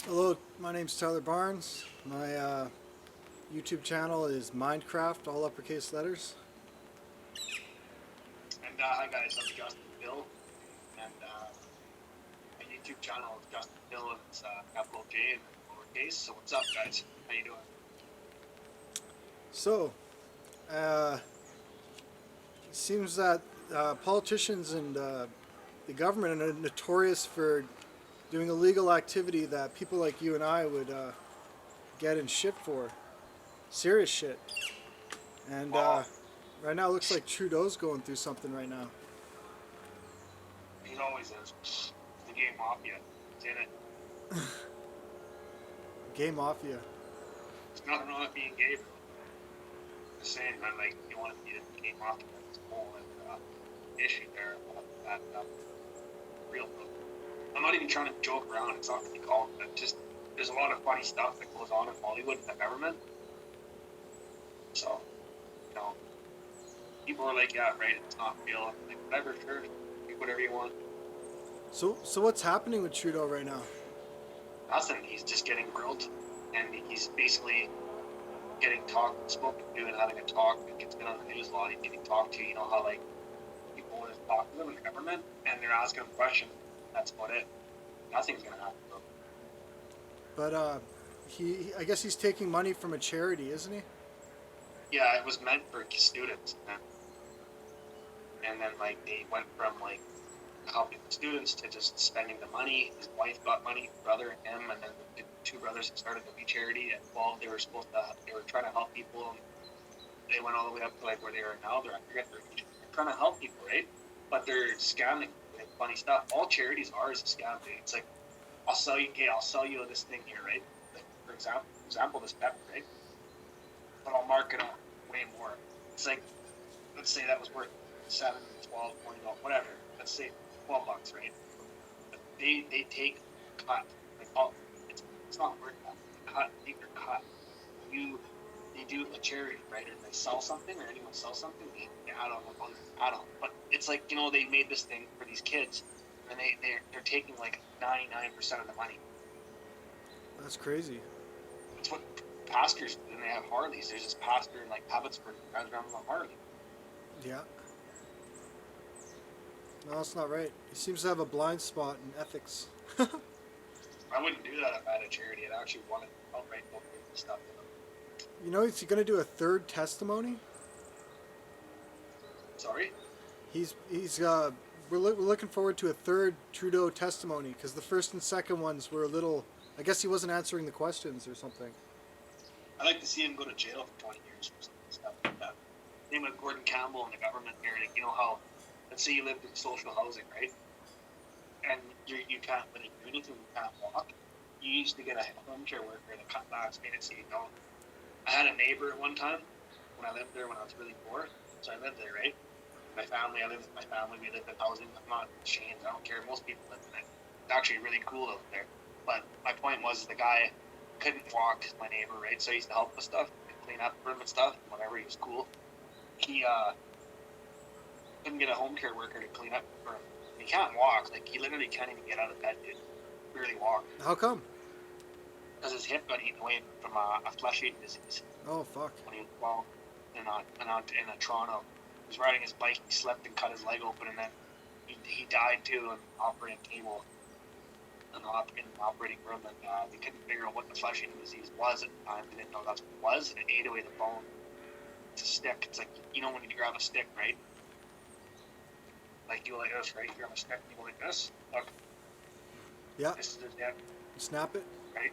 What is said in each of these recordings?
Hello, my name's Tyler Barnes. My YouTube channel is Minecraft, all uppercase letters. And hi guys, I'm Justin Bill, and my YouTube channel is Justin Bill, and it's capital J and lowercase. So what's up, guys? How you doing? So, uh, it seems that politicians and the government are notorious for doing illegal activity that people like you and I would get in shit for. Serious shit. And Well, right now it looks like Trudeau's going through something right now. he always is. It's the game mafia. It's in it. Gay mafia. There's nothing wrong with being gay, bro. Just saying, man. Like you want to be the game mafia. It's a whole issue there. That real, bro. I'm not even trying to joke around. It's not really called. But just there's a lot of funny stuff that goes on in Hollywood and the government. So you know, people are like, yeah, right, it's not real. I'm like, whatever, sure, do whatever you want. So what's happening with Trudeau right now? Nothing. He's just getting grilled, and he's basically getting talked, spoken to, and having a talk. It gets been on the news a lot. He's getting talked to. You know how like people want to talk to them in the government, and they're asking him questions. That's about it. Nothing's gonna happen. Though. But I guess he's taking money from a charity, isn't he? Yeah, it was meant for students, and then like they went from like helping the students to just spending the money. His wife got money, his brother and him, and then the two brothers started the new charity at 12. They were trying to help people, and they went all the way up to like where they are now. I forget their age. They're trying to help people, right? But they're scamming with funny stuff. All charities are is a scam, dude. It's like, I'll sell you this thing here, right? Like, for example, this pepper, right? But I'll mark it up way more. It's like, let's say that was worth 7, 12, 20 dollars, whatever. Let's say $12, right? They take a cut. Like, oh, it's not worth that. Take your cut. You they do a charity, right? Or they sell something, or anyone sells something, they add on add on. But it's like they made this thing for these kids, and they're taking like 99% of the money. That's crazy. It's what pastors do, and they have Harleys. There's this pastor in like Abbotsford who drives around with a Harley. Yeah. No, that's not right. He seems to have a blind spot in ethics. I wouldn't do that if I had a charity. I'd actually want to outright donate stuff to them. You know, he's going to do a third testimony. Sorry. We're looking forward to a third Trudeau testimony because the first and second ones were a little. I guess he wasn't answering the questions or something. I'd like to see him go to jail for 20 years for some stuff like that. Name of Gordon Campbell and the government here. Like, you know how, let's say you lived in social housing, right? And you can't really do anything. You can't walk. You used to get a home care worker that cut backs, made it so you don't. I had a neighbor at one time when I lived there when I was really poor. So I lived there, right? My family, I lived with my family. We lived in housing. I'm not ashamed. I don't care. Most people live in it. It's actually really cool out there. But my point was the guy couldn't walk, my neighbor, right? So I used to help with stuff, clean up for him and stuff. Whenever he was cool, he couldn't get a home care worker to clean up for him. He can't walk. Like he literally can't even get out of bed, dude. Barely walk How come? because his hip got eaten away from a flesh-eating disease Oh fuck. when he was 12 in Toronto. He was riding his bike. He slipped and cut his leg open, and then he died too on the operating table in the operating room. And they couldn't figure out what the flesh-eating disease was at the time. They didn't know that's what it was, and it ate away the bone. It's a stick. It's like when you grab a stick, right? Like you go like this, right? You grab a stick, you go like this. Look, Yeah. this is his hip, Snap it. right?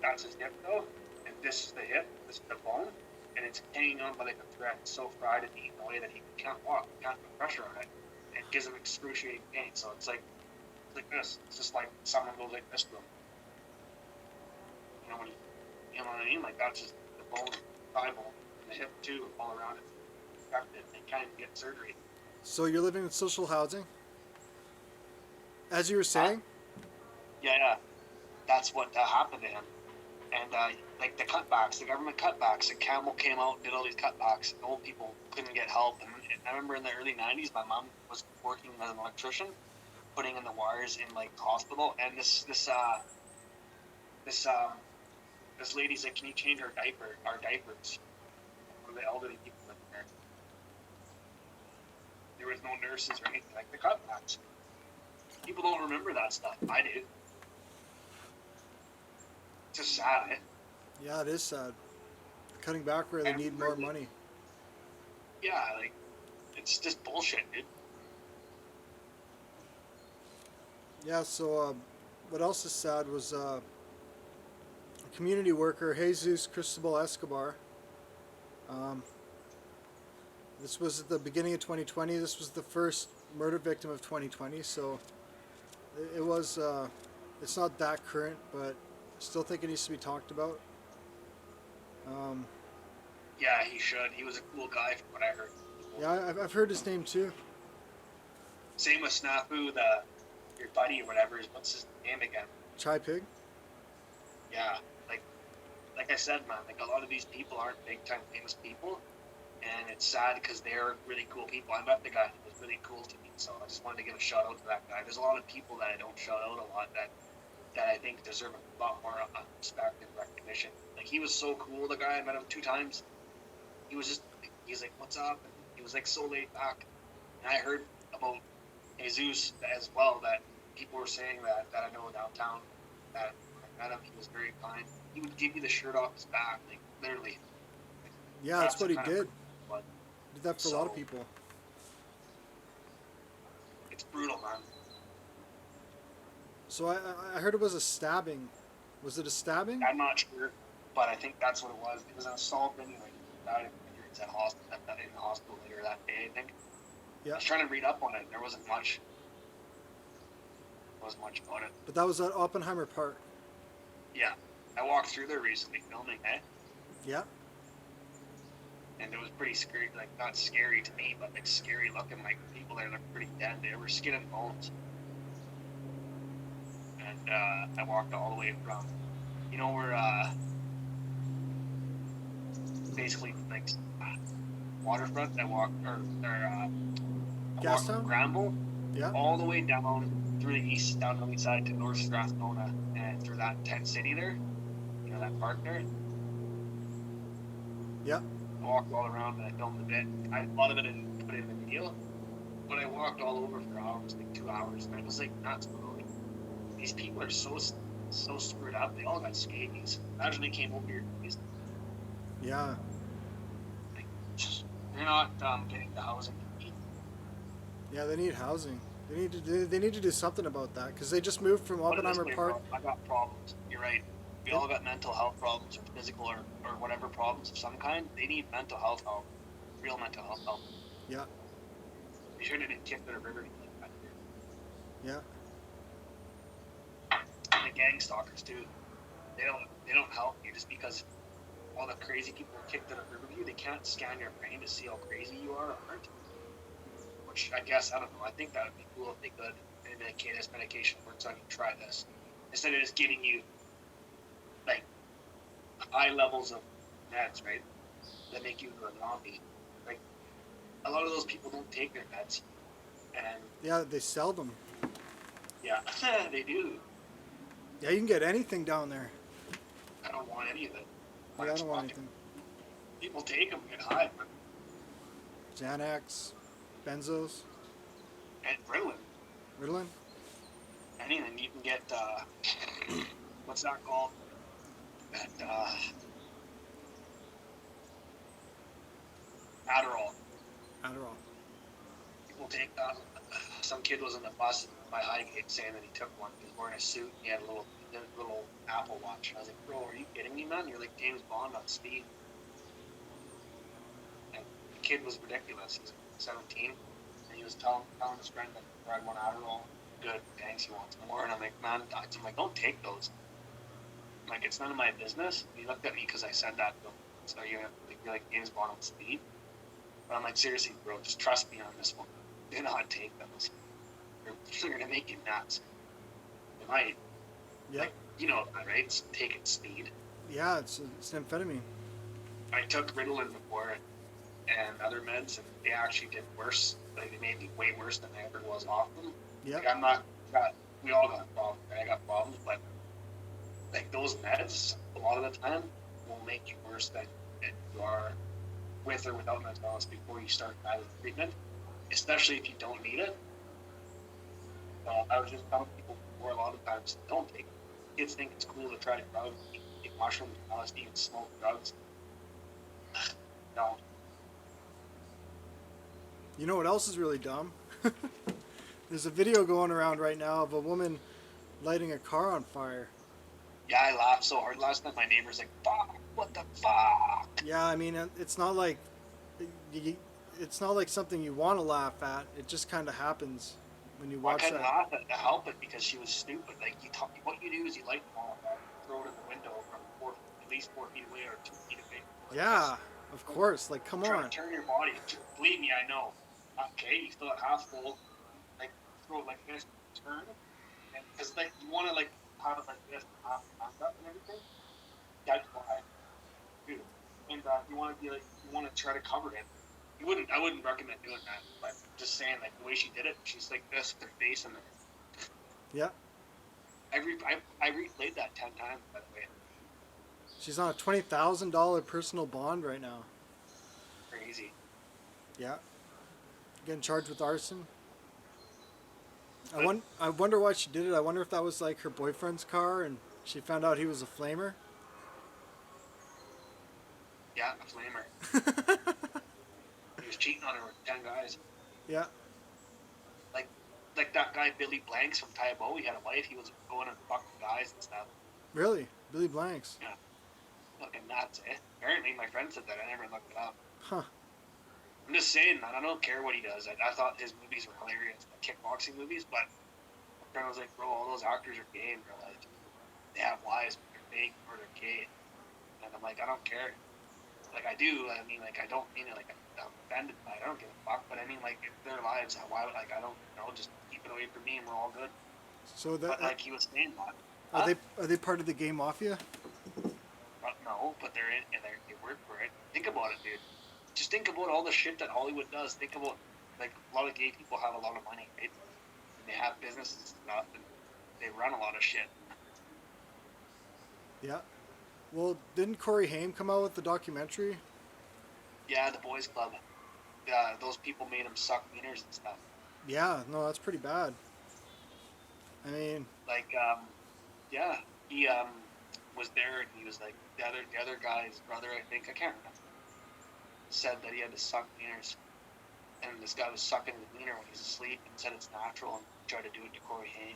That's his hip though, and this is the hip. This is the bone, and it's hanging on by like a thread. It's so fried and eaten away that he can't walk. He can't put pressure on it. And it gives him excruciating pain. So it's like this. It's just like someone goes like this to him. You know when you know what I mean? Like that's just the bone, thigh bone, and the hip too, all around it. Affected. They can't even get surgery. So you're living in social housing, as you were Huh? saying. Yeah. That's what happened to him. And like the cutbacks, the government cutbacks, and Campbell came out and did all these cutbacks. And old people couldn't get help. And I remember in the early '90s, my mom was working as an electrician, putting in the wires in like the hospital. And this this this lady's like, can you change our diapers? One of the elderly people living there. There was no nurses or anything like the cutbacks. People don't remember that stuff. I do. It's just sad, eh? Yeah, it is sad. Cutting back where they And need more money. Yeah, like it's just bullshit, dude. Yeah, so what else is sad was a community worker, Jesus Cristobal Escobar. Um, this was at the beginning of 2020. This was the first murder victim of 2020, so it was, it's not that current, but I still think it needs to be talked about. Yeah, he should. He was a cool guy from what I heard. Yeah, I've heard his name too. Same with Snafu, your buddy or whatever. What's his name again? Chai Pig? Yeah, like I said, man. Like a lot of these people aren't big time famous people, and it's sad because they're really cool people. I met the guy; he was really cool to me, so I just wanted to give a shout out to that guy. There's a lot of people that I don't shout out a lot that I think deserve a lot more respect and recognition. Like he was so cool. The guy, I met him 2 times. He's like, "What's up?" And he was like so laid back. And I heard about Jesus as well, that people were saying that I know downtown, that when I met him, he was very kind. He would give you the shirt off his back, like literally. Yeah, that's what he did. But Did that for a lot of people. it's brutal, man. So I heard it was a stabbing. Was it a stabbing? I'm not sure, but I think that's what it was. It was an assault anyway. Died in the hospital later that day, I think. Yeah. I was trying to read up on it. There wasn't much. There wasn't much about it. But that was at Oppenheimer Park. Yeah, I walked through there recently filming, eh? Yeah. And it was pretty scary. Like not scary to me, but like scary looking. Like people there looked pretty dead. They were skin and bones. And I walked all the way from, where basically like waterfront. I walked Gastown? from Granville Yeah. all the way down through the east, down the east side to North Strathcona, and through that tent city there. You know that park there. Yeah. I walked all around and I filmed a bit. A lot of it I didn't put in the video, but I walked all over for hours, like 2 hours, and it was like nuts. Like, these people are so screwed up. They all got scabies. Imagine they came over here. Yeah. They're not getting the housing they need. Yeah, they need housing. They need to do something about that because they just moved from Put it this Oppenheimer way, Park. bro, I got problems. You're right. We all got mental health problems or physical or whatever problems of some kind. They need mental health help. Real mental health help. Yeah. They shouldn't have kicked their river like that. Yeah. And the gang stalkers too. They don't help you just because all the crazy people are kicked out of Riverview. They can't scan your brain to see how crazy you are or aren't. Which I guess, I don't know. I think that would be cool if they could. Maybe like, okay, this medication works on you. Try this instead of just giving you like high levels of meds, right? That make you a zombie. Like a lot of those people don't take their meds, and Yeah, they sell them. yeah, they do. Yeah, you can get anything down there. I don't want any of it. Yeah, I don't want anything. People take them, get high, man. Xanax, benzos, And Ritalin. Ritalin. Anything you can get. What's that called? That Adderall. Adderall. People take that. Some kid was on the bus by Highgate saying that he took one. He was wearing a suit. And he had a little Apple Watch. I was like, bro, are you kidding me, man? You're like James Bond on speed. And the kid was ridiculous. He was 17, and he was telling his friend that he had one Adderall. Good, thanks. He wants more, and I'm like, man, I'm like, don't take those. I'm like, it's none of my business. And he looked at me because I said that to him. So you're like James Bond on speed. But I'm like, seriously, bro, just trust me on this one. Do not take those. They're gonna make you nuts. They might. Yeah. Like, you know that, right? It's taking speed. Yeah, it's amphetamine. I took Ritalin before and other meds, and they actually did worse. Like, they made me way worse than I ever was off them. Yeah. Like, we all got problems, right? I got problems, but like those meds, a lot of the time, will make you worse than you are with or without mental illness before you start either treatment, especially if you don't need it. So I was just telling people before, a lot of times don't take it. Kids think it's cool to try drugs, take mushrooms, LSD, and smoke drugs. No. You know what else is really dumb? There's a video going around right now of a woman lighting a car on fire. Yeah, I laughed so hard last night. My neighbor's like, "Fuck! What the fuck?" Yeah, I mean, it's not like it's not like something you want to laugh at. It just kind of happens when you I watch couldn't that. laugh at to help it because she was stupid. Like what you do is you light them all up, throw it in the window from at least 4 feet away or 2 feet away. Yeah, of course. Like, come Try on. to turn your body. Believe me, I know. Okay, you fill it half full, like throw it like this, turn, and because like you want to like have it like this, half up and everything. That's why, dude. And you want to be like you want to try to cover it. I wouldn't recommend doing that. But just saying, like the way she did it, she's like this with her face in there. Yeah, I replayed that 10 times by the way. she's on a $20,000 personal bond right now. Crazy. Yeah, getting charged with arson. But I wonder why she did it. I wonder if that was like her boyfriend's car and she found out he was a flamer. yeah, a flamer. He was cheating on her with 10 guys. Yeah, Like that guy Billy Blanks from Tyabo. He had a wife. He was going and fucking guys and stuff. really? Billy Blanks. Yeah, fucking nuts. Eh? Apparently, my friend said that. I never looked it up. Huh. I'm just saying, man. I don't care what he does. I thought his movies were hilarious, the kickboxing movies. But my friend was like, "Bro, all those actors are gay in real life. They have wives, but they're fake or they're gay." And I'm like, I don't care. Like I do. I mean, like I don't mean it like I'm offended by it. I don't give a fuck. But I mean, like it's their lives. Why would like I don't know? Just keep it away from me, and we're all good. So that But like he was saying that. are they part of the gay mafia? But no, but they're in and they work for it. Think about it, dude. Just think about all the shit that Hollywood does. Think about like a lot of gay people have a lot of money, right? And they have businesses and stuff, and they run a lot of shit. Yeah. Well, didn't Corey Haim come out with the documentary? Yeah, the boys' club. Those people made him suck wieners and stuff. Yeah, no, that's pretty bad. I mean, Like, yeah, he was there, and he was like the other guy's brother, I think. I can't remember. Said that he had to suck wieners, and this guy was sucking his wiener when he's asleep, and said it's natural, and tried to do it to Corey Haim,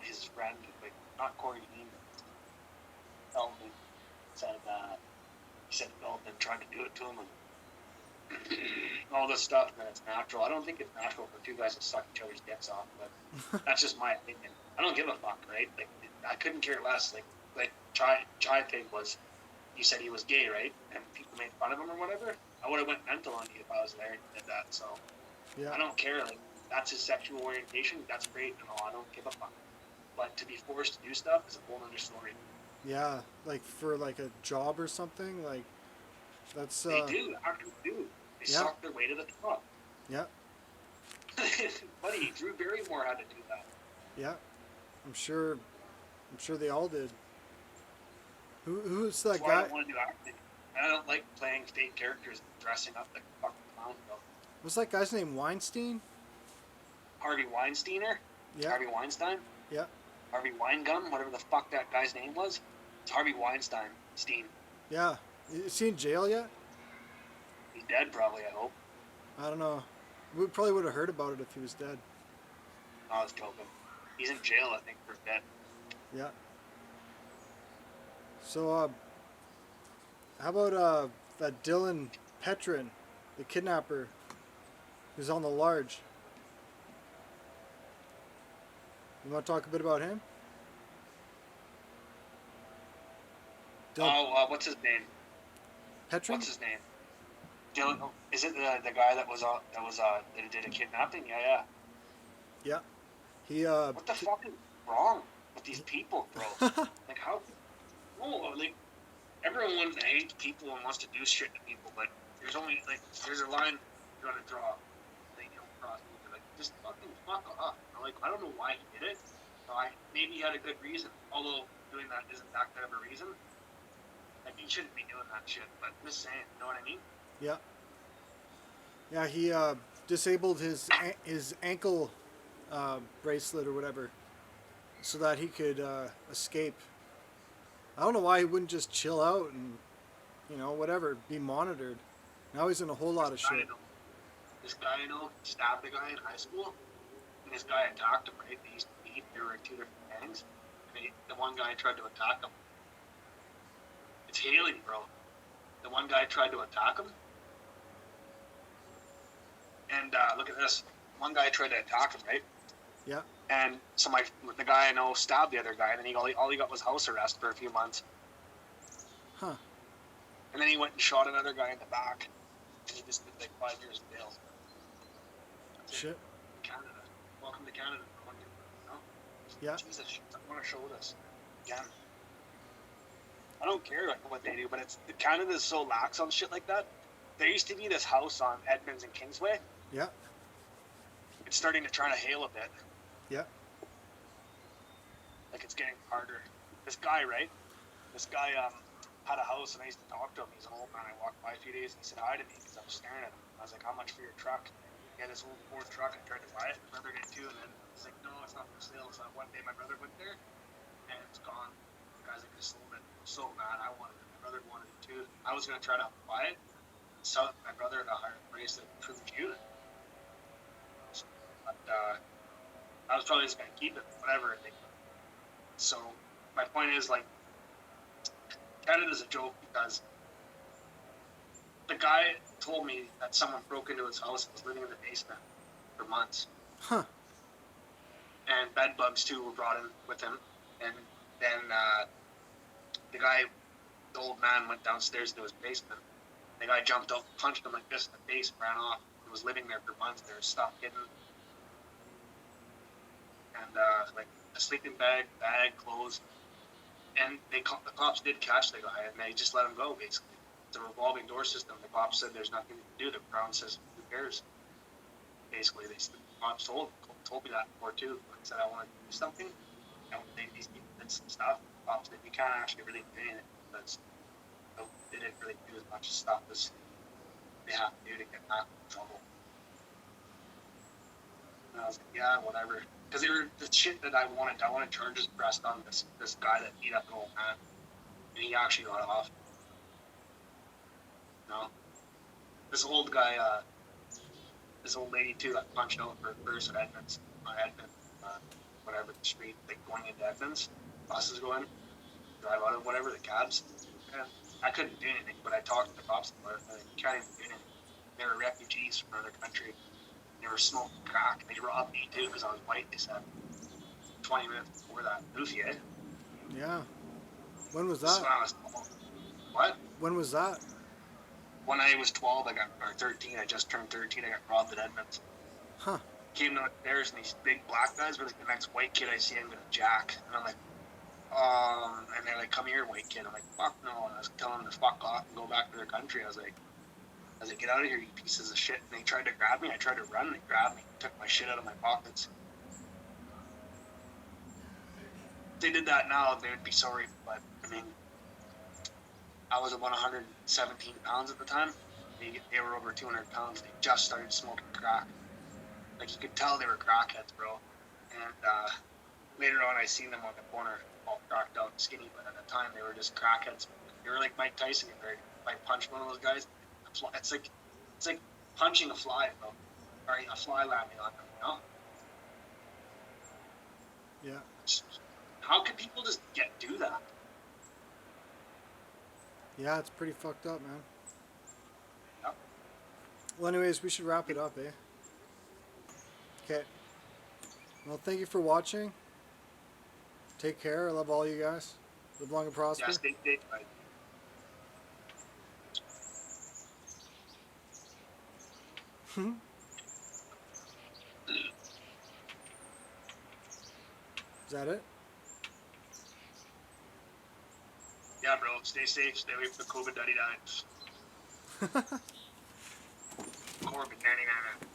his friend, like not Corey Haim, Feldman. Said he said Feldman tried to do it to him, and all this stuff, and it's natural. I don't think it's natural for two guys to suck each other's dicks off, but that's just my opinion. I don't give a fuck, right? Like I couldn't care less. Like Chai thing was, you said he was gay, right? And people made fun of him or whatever. I would have went mental on you if I was there and did that. So yeah. I don't care. Like that's his sexual orientation. That's great and all. I don't give a fuck. But to be forced to do stuff is a whole other story. Yeah, like for like a job or something, like that's They do. Actors do. They yeah. suck their way to the top. Yeah, Buddy, Drew Barrymore had to do that. yeah. I'm sure they all did. Who's that That's why guy? I don't want to do acting. And I don't like playing fake characters and dressing up like a fucking clown. What's that guy's name? Weinstein? Harvey Weinsteiner? Yeah, Harvey Weinstein? yeah. Harvey Weingum? Whatever the fuck that guy's name was. It's Harvey Weinstein. Steen. Yeah. Is he in jail yet? He's dead probably, I hope. I don't know. We probably would have heard about it if he was dead. No, I was joking. He's in jail, I think, for dead. Yeah. So, how about that Dylan Petrin, the kidnapper, who's on the large? You want to talk a bit about him? Oh, what's his name? Petrin? What's his name? Dylan. Is it the guy that did a kidnapping? Yeah. Yeah. He What the fuck is wrong with these people, bro? Like how? No, like everyone hates people and wants to do shit to people, but there's a line you're gonna draw that you don't cross. You're like, just fucking fuck off. Like I don't know why he did it. Maybe he had a good reason. Although doing that isn't that kind of a reason. Like, you shouldn't be doing that shit. But I'm just saying, you know what I mean? Yeah. Yeah, he disabled his ankle bracelet or whatever so that he could escape. I don't know why he wouldn't just chill out and, whatever, be monitored. Now he's in a whole lot of shit. This guy I know stabbed a guy in high school, and this guy attacked him, right? They used to meet, there were two different gangs, and the one guy tried to attack him. It's Haley, bro. The one guy tried to attack him, and look at this. One guy tried to attack him, right? Yeah. And so the guy I know stabbed the other guy, and then all he got was house arrest for a few months. Huh. And then he went and shot another guy in the back, and he just did like 5 years in jail. Shit. Canada. Welcome to Canada. No? Yeah. Jesus, I want to show this again. I don't care like what they do, but Canada's so lax on shit like that. There used to be this house on Edmonds and Kingsway. Yeah. It's starting to try to hail a bit. Yeah. Like, it's getting harder. This guy, right? This guy had a house, and I used to talk to him. He's an old man. I walked by a few days, and he said hi to me because I was staring at him. I was like, "How much for your truck?" He had this old Ford truck. I tried to buy it. My brother did too, and then he's like, "No, it's not for sale." So one day my brother went there, and it's gone. The guy's like, "I sold it." So mad. I wanted it. My brother wanted it too. I was gonna try to buy it, sell it to my brother at a higher price for the unit. But I was probably just gonna keep it, whatever. So my point is, like, Canada's a joke because the guy told me that someone broke into his house and was living in the basement for months. Huh. And bed bugs too were brought in with him. And then the old man went downstairs to his basement. The guy jumped up, punched him like this in the face, and ran off. He was living there for months. There was stuff hidden. And like a sleeping bag, clothes. And the cops did catch the guy, and they just let him go, basically. It's a revolving door system. The cops said there's nothing to do. The Crown says, who cares? Basically, the cops told me that before, too. I said, I want to do something. I want to take these people did some stuff. The cops said, you can't actually really do anything because they didn't really do as much stuff as they have to do to get back in trouble. And I was like, yeah, whatever. Because they were the shit that I wanted charges pressed on this guy that beat up an old man. And he actually got off. No. This old guy, this old lady too got punched out for first at Edmonds, whatever the street, like going into Edmonds. Buses go in, drive out of whatever, the cabs. And I couldn't do anything, but I talked to the cops about it. And you can't even do anything. They were refugees from another country. They were smoking crack. They robbed me too because I was white, they said. 20 minutes before that. Goofy, eh? Yeah. When was This is that? when I was 12. What? When was that? When I was 12, or 13, I just turned 13, I got robbed at Edmonds. Huh. Came downstairs, and these big black guys were like, the next white kid I see, I'm gonna jack. And I'm like, and they're like, come here, white kid. I'm like, fuck no. And I was telling them to fuck off and go back to their country. I was like, get out of here, you pieces of shit. And they tried to grab me. I tried to run, and they grabbed me, took my shit out of my pockets. If they did that now, they would be sorry. But, I mean, I was about 117 pounds at the time. They were over 200 pounds. They just started smoking crack. Like, you could tell they were crackheads, bro. And later on, I seen them on the corner, all cracked out and skinny. But at the time, they were just crackheads. They were like Mike Tyson. If I punched one of those guys, it's like punching a fly, bro. Or a fly landing on them, you know? Yeah. How can people just do that? Yeah, it's pretty fucked up, man. Yeah. Well, anyways, we should wrap it up, eh? Okay. Well, thank you for watching. Take care. I love all you guys. Live long and prosper. Yeah, stay safe, right? Is that it? Yeah, bro. Stay safe. Stay away from the COVID-99. Corbin 99.